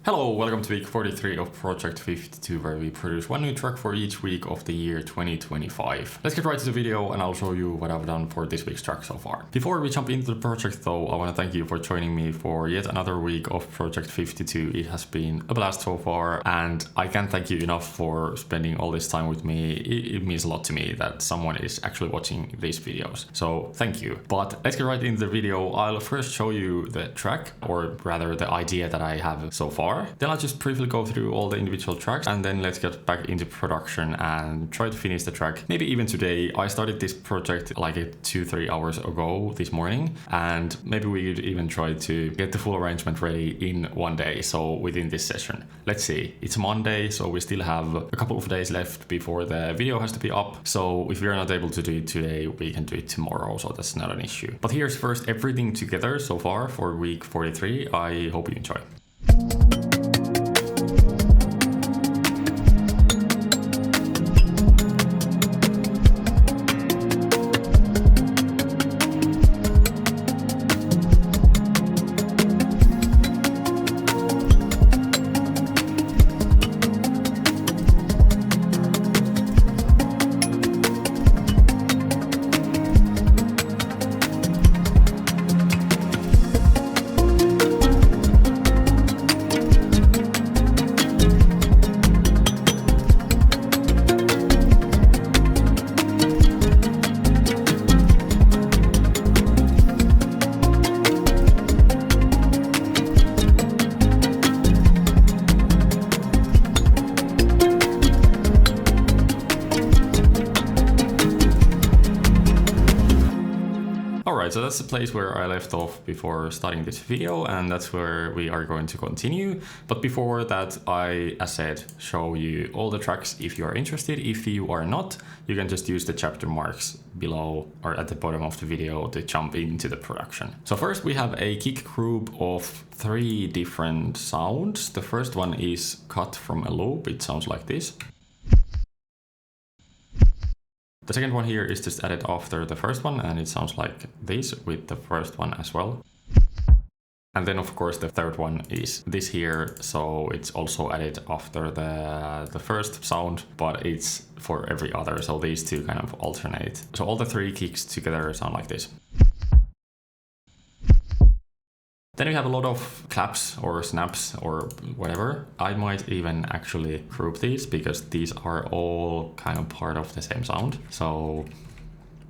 Hello, welcome to week 43 of Project 52, where we produce one new track for each week of the year 2025. Let's get right to the video and I'll show you what I've done for this week's track so far. Before we jump into the project though, I want to thank you for joining me for yet another week of Project 52. It has been a blast so far and I can't thank you enough for spending all this time with me. It means a lot to me that someone is actually watching these videos. So thank you. But let's get right into the video. I'll first show you the track, or rather the idea that I have so far. Then I'll just briefly go through all the individual tracks and then let's get back into production and try to finish the track. Maybe even today. I started this project like 2-3 hours ago this morning, and maybe we could even try to get the full arrangement ready in one day, so within this session. Let's see. It's Monday, so we still have a couple of days left before the video has to be up. So if we're not able to do it today, we can do it tomorrow, so that's not an issue. But here's first everything together so far for week 43. I hope you enjoy. So that's the place where I left off before starting this video, and that's where we are going to continue. But before that, I, as said, show you all the tracks if you are interested. If you are not, you can just use the chapter marks below or at the bottom of the video to jump into the production. So first we have a kick group of 3 different sounds. The first one is cut from a loop. It sounds like this. The second one here is just added after the first one, and it sounds like this with the first one as well. And then of course the third one is this here, so it's also added after the first sound, but it's for every other, so these two kind of alternate. So all the 3 kicks together sound like this. Then we have a lot of claps or snaps or whatever. I might even actually group these because these are all kind of part of the same sound. So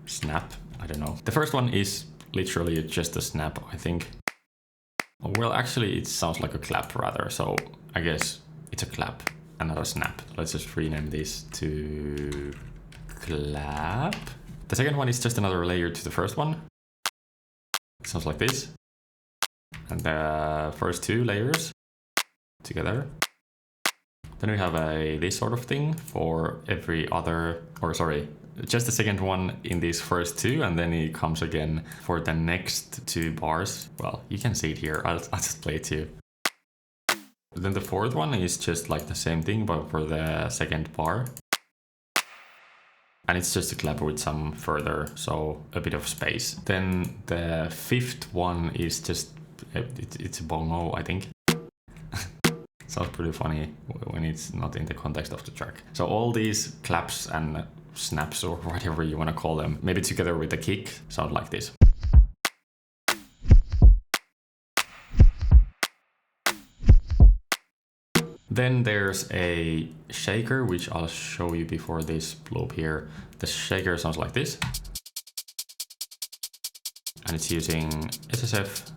snap, I don't know. The first one is literally just a snap, I think. Well, actually it sounds like a clap rather. So I guess it's a clap and not a snap. Let's just rename this to clap. The second one is just another layer to the first one. It sounds like this. And the first 2 layers together. Then we have this sort of thing for every other, or sorry, just the second one in these first 2, and then it comes again for the next 2 bars. Well, you can see it here. I'll just play it to you. Then the fourth one is just like the same thing, but for the second bar. And it's just a clap with some further, so a bit of space. Then the 5th one is just it's a bongo, I think. Sounds pretty funny when it's not in the context of the track. So all these claps and snaps, or whatever you want to call them, maybe together with the kick, sound like this. Then there's a shaker, which I'll show you before this loop here. The shaker sounds like this. And it's using SSF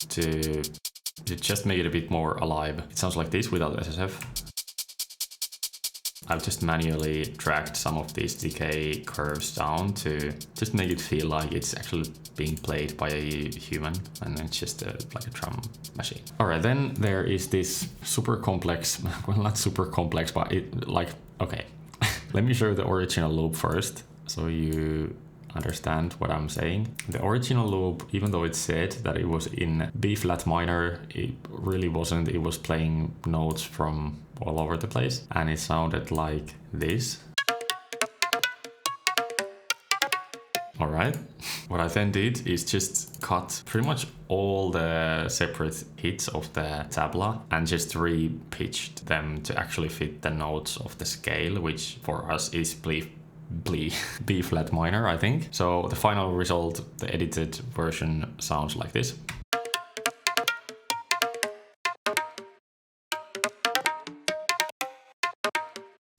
to just make it a bit more alive. It sounds like this without SSF. I've just manually dragged some of these decay curves down to just make it feel like it's actually being played by a human, and it's just like a drum machine. All right, then there is this super complex, well, not super complex, but it like, okay. Let me show you the original loop first, so you understand what I'm saying. The original loop, even though it said that it was in B flat minor, it really wasn't. It was playing notes from all over the place, and it sounded like this. All right. What I then did is just cut pretty much all the separate hits of the tabla and just re-pitched them to actually fit the notes of the scale, which for us is B flat minor, I think. So the final result, the edited version, sounds like this.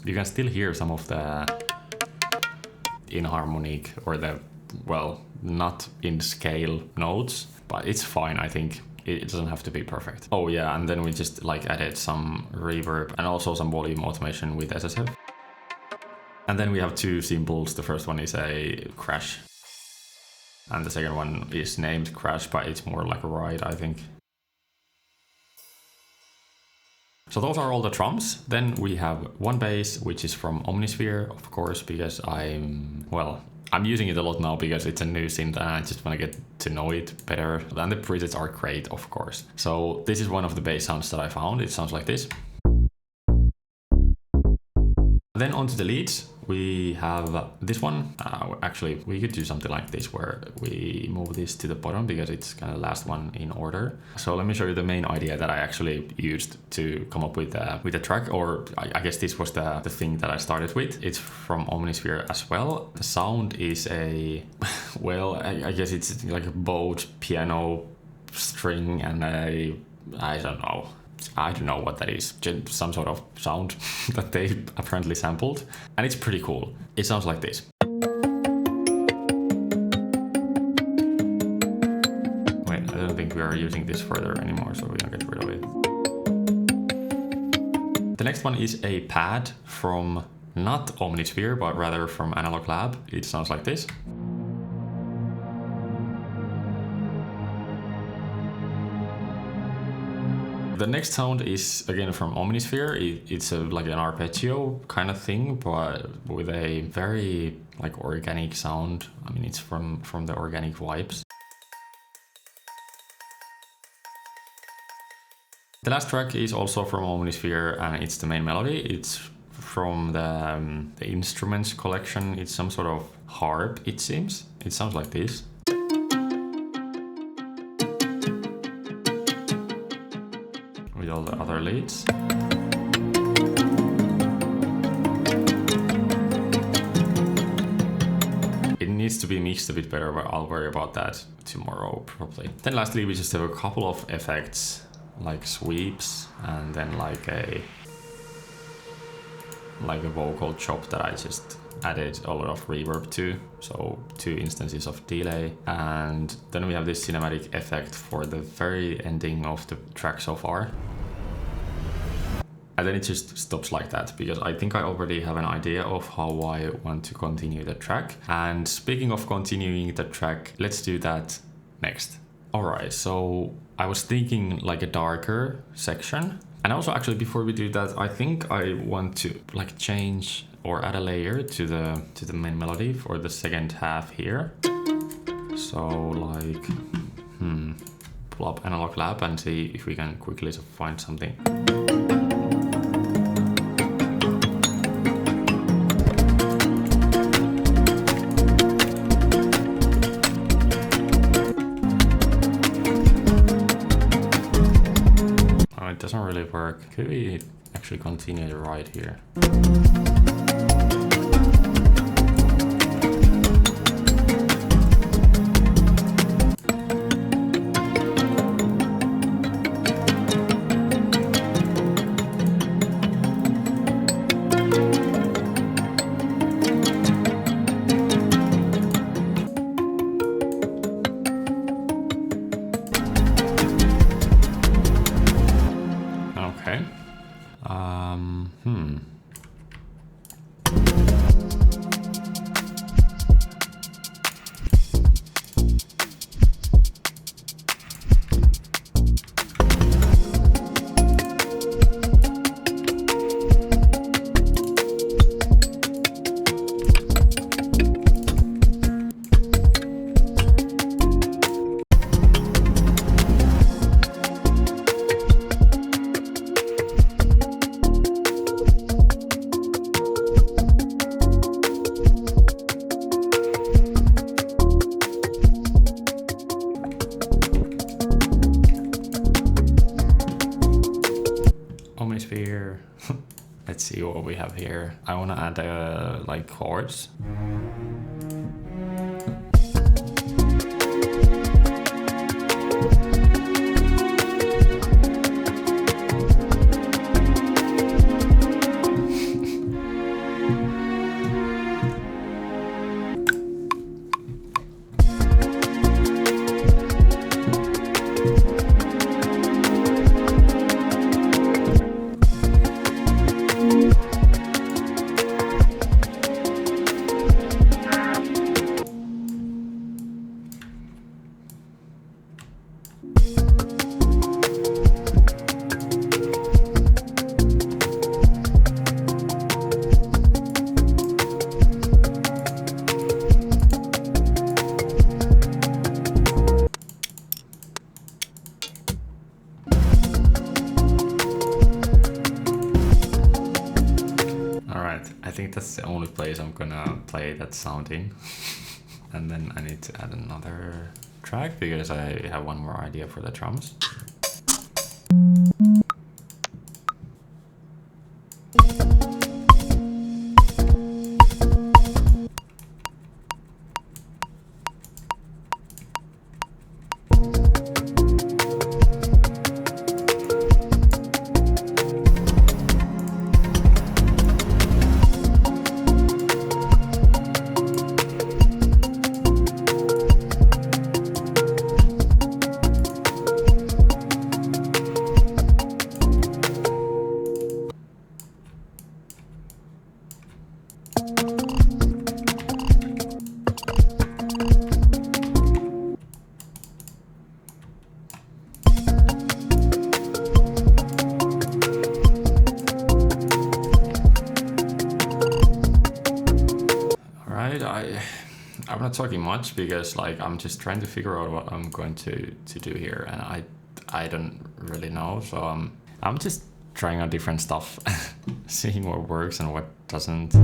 You can still hear some of the inharmonic or the, well, not in scale notes, but it's fine, I think. It doesn't have to be perfect. Oh yeah, and then we just like added some reverb and also some volume automation with SSF. And then we have two symbols. The first one is a crash, and the second one is named crash, but it's more like a ride, I think. So those are all the drums. Then we have one bass, which is from Omnisphere, of course, because I'm using it a lot now because it's a new synth and I just want to get to know it better. And the presets are great, of course. So this is one of the bass sounds that I found. It sounds like this. Then onto the leads, we have this one. Actually, we could do something like this where we move this to the bottom because it's kind of the last one in order. So let me show you the main idea that I actually used to come up with the track, or I guess this was the thing that I started with. It's from Omnisphere as well. The sound is a, well, I guess it's like a bowed piano string and I don't know what that is, just some sort of sound that they apparently sampled, and it's pretty cool. It sounds like this. Wait, I don't think we are using this further anymore, so we don't get rid of it. The next one is a pad from not Omnisphere, but rather from Analog Lab. It sounds like this. The next sound is again from Omnisphere. It's like an arpeggio kind of thing, but with a very like organic sound. I mean, it's from the Organic Vibes. The last track is also from Omnisphere and it's the main melody. It's from the instruments collection. It's some sort of harp, it seems. It sounds like this. With all the other leads. It needs to be mixed a bit better, but I'll worry about that tomorrow probably. Then lastly, we just have a couple of effects like sweeps and then like a vocal chop that I just added a lot of reverb to, so 2 instances of delay. And then we have this cinematic effect for the very ending of the track so far. And then it just stops like that because I think I already have an idea of how I want to continue the track. And speaking of continuing the track, let's do that next. Alright, so I was thinking like a darker section. And also actually before we do that, I think I want to like change or add a layer to the main melody for the second half here. So like, pull up Analog Lab and see if we can quickly find something. It doesn't really work. Could we actually continue the ride here? Okay. Omnisphere. Let's see what we have here. I want to add like chords. I think that's the only place I'm gonna play that sound in. And then I need to add another track because I have one more idea for the drums. I'm not talking much because like I'm just trying to figure out what I'm going to do here, and I don't really know, so I'm just trying out different stuff, seeing what works and what doesn't.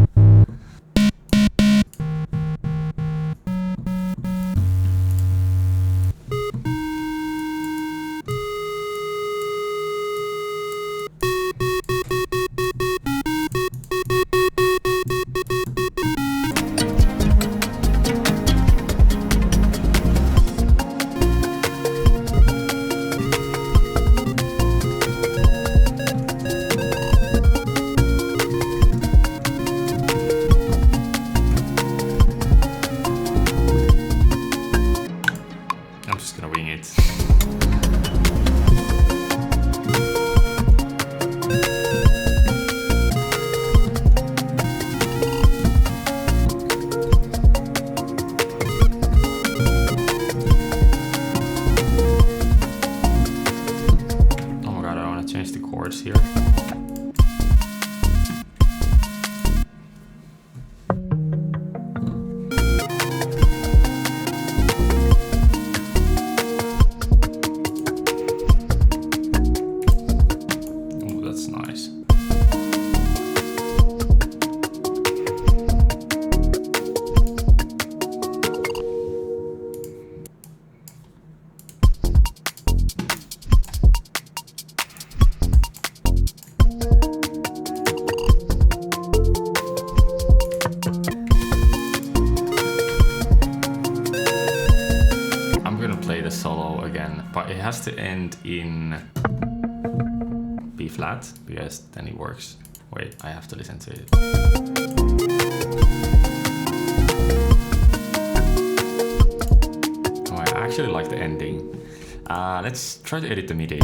Here. Oh, that's nice. Solo again, but it has to end in B flat because then it works. Wait, I have to listen to it. Oh, I actually like the ending. Let's try to edit the MIDI.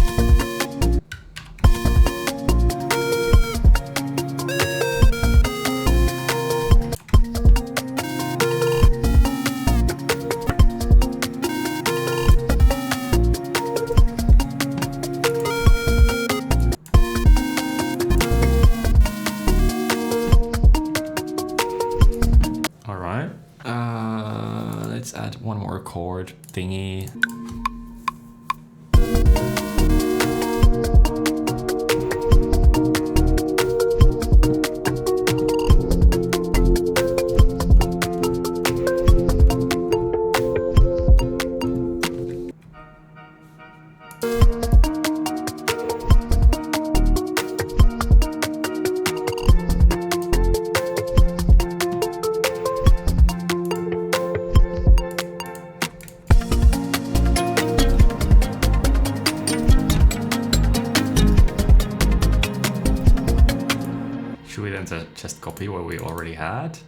Let's add one more chord thingy. just copy what we already had.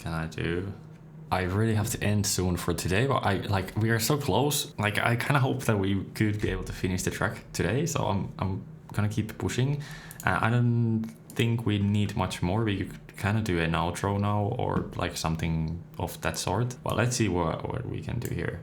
Can I do? I really have to end soon for today, but we are so close. Like, I kind of hope that we could be able to finish the track today, so I'm gonna keep pushing. I don't think we need much more. We could kind of do an outro now or like something of that sort. Well, let's see what we can do here.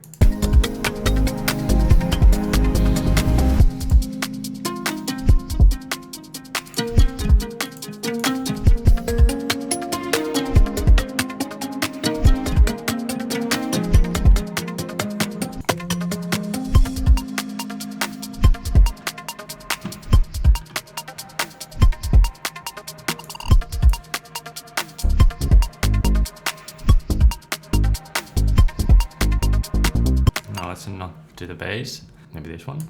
Let's not do the bass, maybe this one.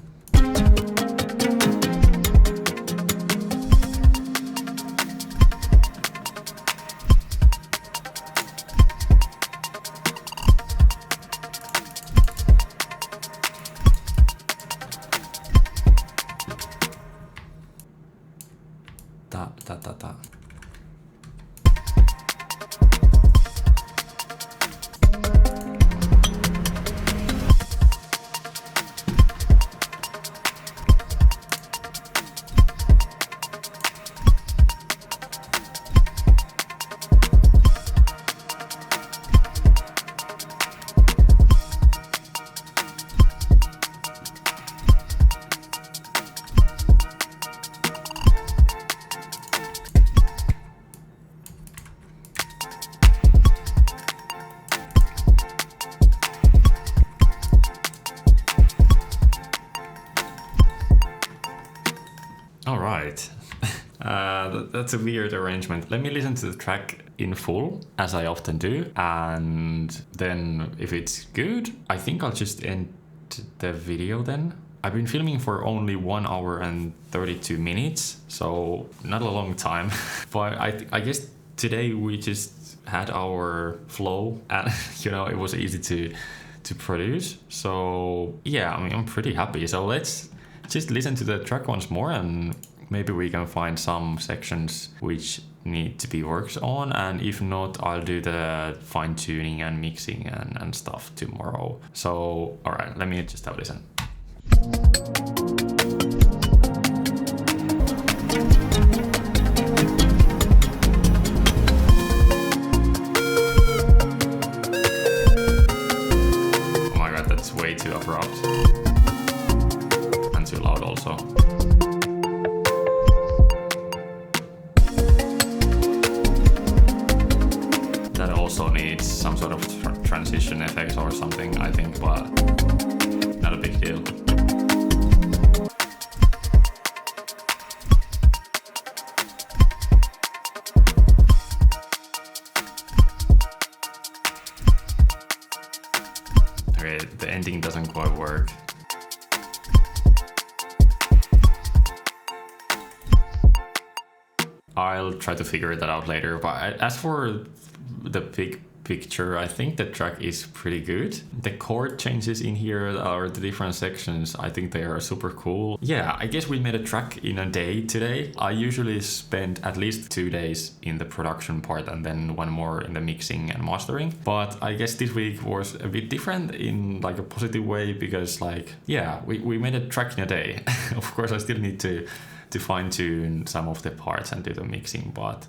Da, da, da, da. All right. That's a weird arrangement. Let me listen to the track in full, as I often do, and then if it's good, I think I'll just end the video then. I've been filming for only 1 hour and 32 minutes, so not a long time. But I guess today we just had our flow and it was easy to produce. So yeah, I mean, I'm pretty happy. So let's just listen to the track once more, and maybe we can find some sections which need to be worked on, and if not, I'll do the fine tuning and mixing and stuff tomorrow. So all right, let me just have a listen. Oh my god, that's way too abrupt. And too loud also. That also needs some sort of transition effects or something, I think, but not a big deal. Okay, the ending doesn't quite work. I'll try to figure that out later, but as for the big picture, I think the track is pretty good. The chord changes in here, or the different sections, I think they are super cool. Yeah, I guess we made a track in a day today. I usually spend at least 2 days in the production part and then 1 more in the mixing and mastering. But I guess this week was a bit different in like a positive way, because like, yeah, we made a track in a day. Of course, I still need to to fine tune some of the parts and do the mixing, but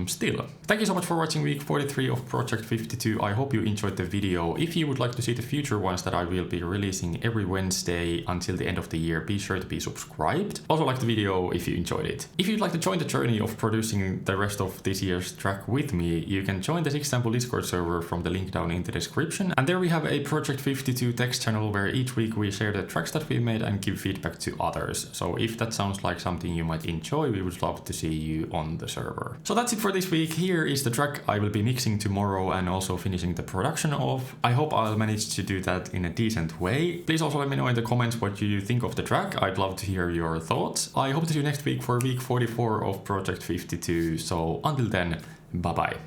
still. Thank you so much for watching week 43 of Project 52. I hope you enjoyed the video. If you would like to see the future ones that I will be releasing every Wednesday until the end of the year, be sure to be subscribed. Also like the video if you enjoyed it. If you'd like to join the journey of producing the rest of this year's track with me, you can join the Six Sample Discord server from the link down in the description. And there we have a Project 52 text channel where each week we share the tracks that we made and give feedback to others. So if that sounds like something you might enjoy, we would love to see you on the server. So that's it for this week. Here is the track I will be mixing tomorrow and also finishing the production of. I hope I'll manage to do that in a decent way. Please also let me know in the comments what you think of the track. I'd love to hear your thoughts. I hope to see you next week for week 44 of Project 52. So until then, bye bye.